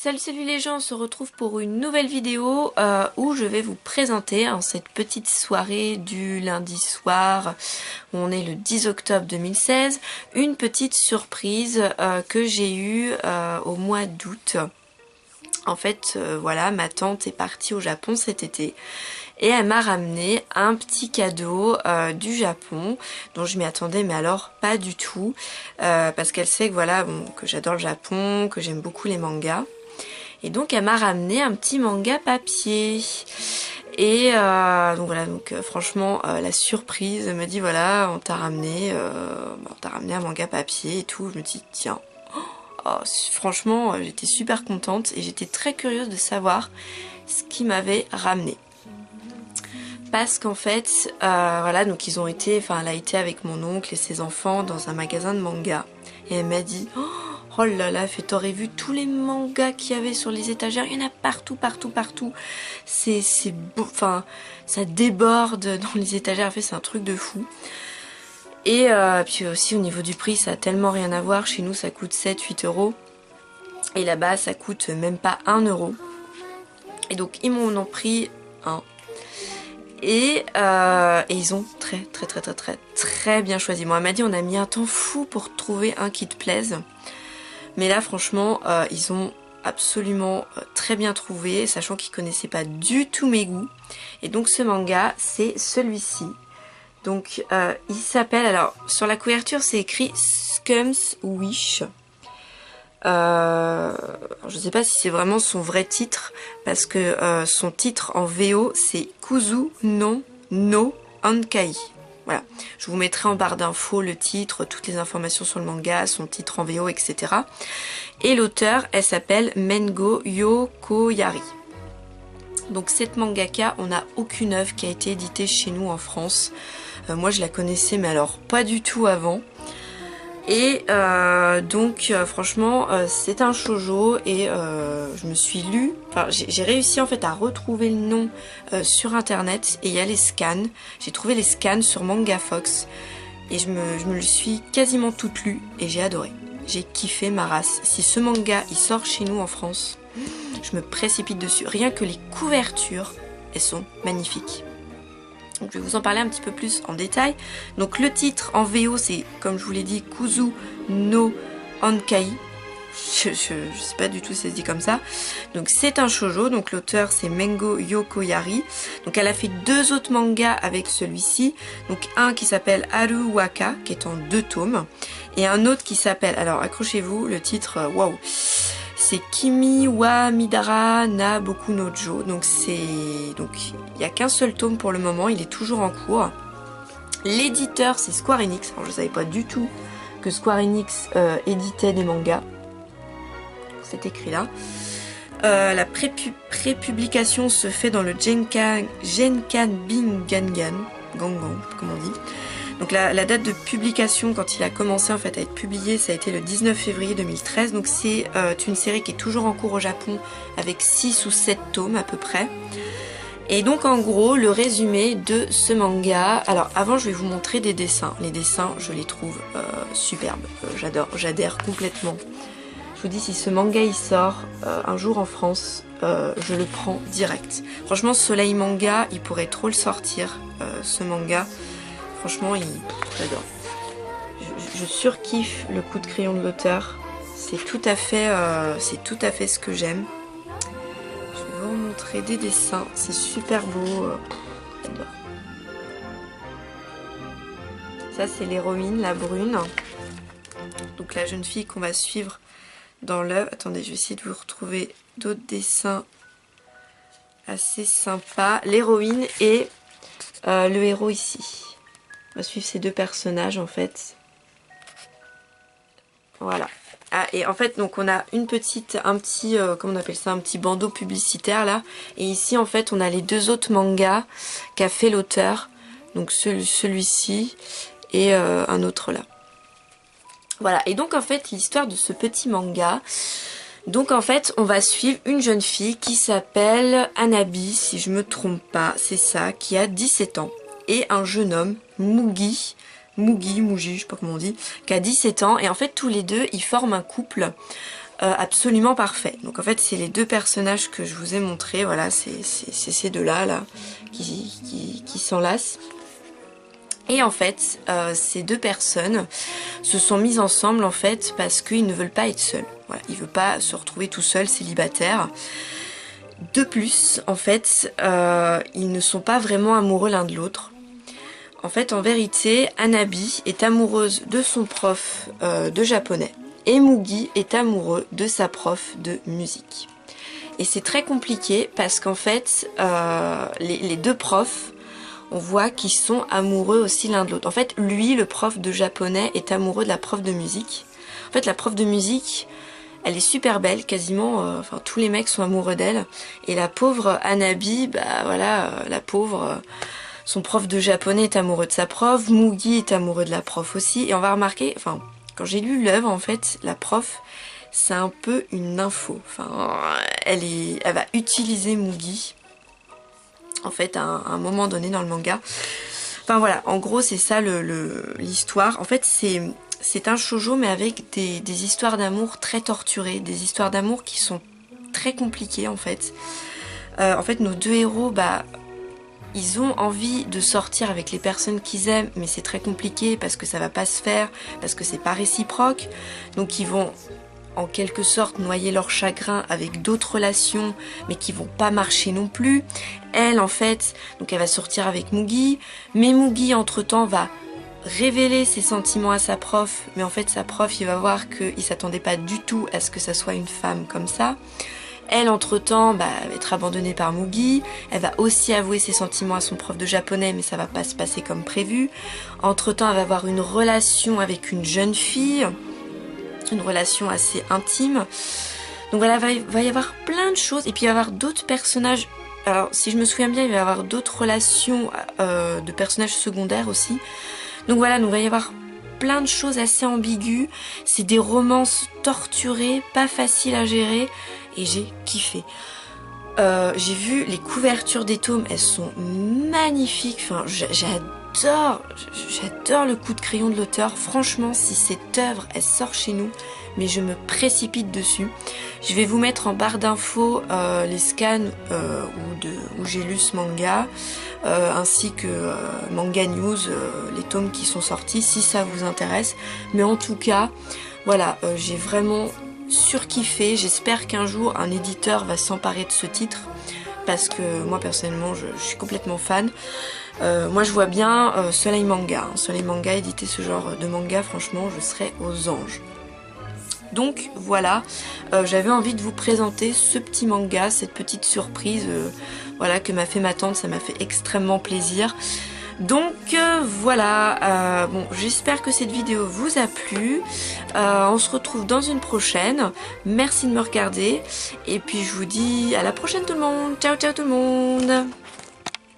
Salut les gens, on se retrouve pour une nouvelle vidéo où je vais vous présenter en cette petite soirée du lundi soir, où on est le 10 octobre 2016, une petite surprise que j'ai eue au mois d'août. En fait, voilà, ma tante est partie au Japon cet été et elle m'a ramené un petit cadeau du Japon dont je m'y attendais mais alors pas du tout parce qu'elle sait que voilà, bon, que j'adore le Japon, que j'aime beaucoup les mangas. Et donc elle m'a ramené un petit manga papier. Et donc voilà, donc franchement la surprise, elle me dit voilà, on t'a ramené un manga papier et tout. Je me dis tiens, franchement j'étais super contente et j'étais très curieuse de savoir ce qu'il m'avait ramené. Parce qu'en fait, voilà, donc ils ont été, enfin elle a été avec mon oncle et ses enfants dans un magasin de manga. Et elle m'a dit oh là là, t'aurais vu tous les mangas qu'il y avait sur les étagères, il y en a partout. C'est beau, enfin, ça déborde dans les étagères, en fait, c'est un truc de fou. Et puis aussi au niveau du prix, ça a tellement rien à voir. Chez nous, ça coûte 7-8 euros. Et là-bas, ça coûte même pas 1 euro. Et donc, ils m'en ont pris un. Et ils ont très bien choisi. Moi, elle m'a dit on a mis un temps fou pour trouver un qui te plaise. Mais là franchement ils ont absolument très bien trouvé, sachant qu'ils connaissaient pas du tout mes goûts. Et donc ce manga c'est celui-ci. Donc il s'appelle, alors sur la couverture c'est écrit Scum's Wish. Je sais pas si c'est vraiment son vrai titre parce que son titre en VO c'est Kuzu no Ankai. Voilà, je vous mettrai en barre d'infos le titre, toutes les informations sur le manga, son titre en VO, etc. Et l'auteur, elle s'appelle Mengo Yokoyari. Donc cette mangaka, on n'a aucune œuvre qui a été éditée chez nous en France. Moi je la connaissais mais alors pas du tout avant. Et donc franchement c'est un shoujo et je me suis lu, enfin j'ai réussi en fait à retrouver le nom sur internet et il y a les scans. J'ai trouvé les scans sur MangaFox et je me le suis quasiment toute lu et j'ai adoré. J'ai kiffé ma race. Si ce manga il sort chez nous en France, je me précipite dessus. Rien que les couvertures, elles sont magnifiques. Donc je vais vous en parler un petit peu plus en détail. Donc le titre en VO c'est, comme je vous l'ai dit, Kuzu no Ankai. Je sais pas du tout si ça se dit comme ça. Donc c'est un shoujo, donc l'auteur c'est Mengo Yokoyari. Donc elle a fait 2 autres mangas avec celui-ci. Donc un qui s'appelle Haruwaka, qui est en 2 tomes. Et un autre qui s'appelle, alors accrochez-vous, le titre, waouh, c'est Kimi wa Midara na Boku no Jo. Donc il n'y a qu'un seul tome pour le moment, il est toujours en cours. L'éditeur c'est Square Enix. Alors je savais pas du tout que Square Enix éditait des mangas. C'est écrit là. La prépublication se fait dans le Genkan Bingangan, comme on dit. Donc la date de publication quand il a commencé en fait à être publié, ça a été le 19 février 2013. Donc c'est une série qui est toujours en cours au Japon avec 6 ou 7 tomes à peu près. Et donc en gros le résumé de ce manga. Alors avant je vais vous montrer des dessins. Les dessins je les trouve superbes. J'adhère complètement. Je vous dis si ce manga il sort un jour en France, je le prends direct. Franchement Soleil Manga il pourrait trop le sortir ce manga. Franchement, j'adore. Je surkiffe le coup de crayon de l'auteur. C'est tout à fait ce que j'aime. Je vais vous montrer des dessins. C'est super beau. J'adore. Ça, c'est l'héroïne, la brune. Donc la jeune fille qu'on va suivre dans l'œuvre. Attendez, je vais essayer de vous retrouver d'autres dessins assez sympas. L'héroïne et le héros ici. On va suivre ces 2 personnages en fait. Voilà. Ah, et en fait donc on a un petit comment on appelle ça, un petit bandeau publicitaire là. Et ici en fait on a les 2 autres mangas qu'a fait l'auteur. Donc celui-ci et un autre là. Voilà. Et donc en fait l'histoire de ce petit manga. Donc en fait on va suivre une jeune fille qui s'appelle Anabi, si je me trompe pas, c'est ça, qui a 17 ans. Et un jeune homme, Mugi, je sais pas comment on dit, qui a 17 ans. Et en fait tous les deux ils forment un couple absolument parfait. Donc en fait c'est les deux personnages que je vous ai montrés, voilà, c'est ces deux-là là, qui s'enlacent. Et en fait, ces deux personnes se sont mises ensemble en fait parce qu'ils ne veulent pas être seuls. Voilà, ils ne veulent pas se retrouver tout seuls, célibataires. De plus, en fait, ils ne sont pas vraiment amoureux l'un de l'autre. En fait, en vérité, Hanabi est amoureuse de son prof de japonais et Mugi est amoureux de sa prof de musique. Et c'est très compliqué parce qu'en fait, les deux profs, on voit qu'ils sont amoureux aussi l'un de l'autre. En fait, lui, le prof de japonais, est amoureux de la prof de musique. En fait, la prof de musique, elle est super belle, quasiment, enfin tous les mecs sont amoureux d'elle. Et la pauvre Hanabi, bah voilà, la pauvre, son prof de japonais est amoureux de sa prof, Mugi est amoureux de la prof aussi. Et on va remarquer, enfin, quand j'ai lu l'œuvre, en fait, la prof, c'est un peu une nympho. Enfin, elle va utiliser Mugi, en fait, à un moment donné dans le manga. Enfin voilà, en gros, c'est ça l'histoire. En fait, c'est un shoujo mais avec des histoires d'amour très torturées, des histoires d'amour qui sont très compliquées en fait. En fait, nos deux héros, bah, ils ont envie de sortir avec les personnes qu'ils aiment, mais c'est très compliqué parce que ça va pas se faire, parce que c'est pas réciproque. Donc ils vont en quelque sorte noyer leur chagrin avec d'autres relations, mais qui vont pas marcher non plus. Elle, en fait, donc elle va sortir avec Mugi, mais Mugi, entre-temps, va révéler ses sentiments à sa prof, mais en fait, sa prof, il va voir qu'il s'attendait pas du tout à ce que ça soit une femme comme ça. Elle, entre-temps, bah, elle va être abandonnée par Mugi. Elle va aussi avouer ses sentiments à son prof de japonais, mais ça va pas se passer comme prévu. Entre-temps, elle va avoir une relation avec une jeune fille, une relation assez intime. Donc voilà, va y avoir plein de choses. Et puis il va y avoir d'autres personnages. Alors, si je me souviens bien, il va y avoir d'autres relations de personnages secondaires aussi. Donc voilà, il va y avoir plein de choses assez ambiguës. C'est des romances torturées, pas faciles à gérer. Et j'ai kiffé. J'ai vu les couvertures des tomes, elles sont magnifiques. Enfin, j'adore le coup de crayon de l'auteur. Franchement, si cette œuvre, elle sort chez nous, mais je me précipite dessus. Je vais vous mettre en barre d'infos les scans où j'ai lu ce manga, ainsi que Manga News, les tomes qui sont sortis, si ça vous intéresse. Mais en tout cas, voilà, j'ai vraiment surkiffé. J'espère qu'un jour un éditeur va s'emparer de ce titre parce que moi personnellement je suis complètement fan. Moi je vois bien Soleil Manga. Soleil Manga éditer ce genre de manga, franchement je serais aux anges. Donc voilà, j'avais envie de vous présenter ce petit manga, cette petite surprise voilà, que m'a fait ma tante, ça m'a fait extrêmement plaisir. Donc voilà, bon, j'espère que cette vidéo vous a plu. On se retrouve dans une prochaine. Merci de me regarder. Et puis je vous dis à la prochaine tout le monde. Ciao ciao tout le monde.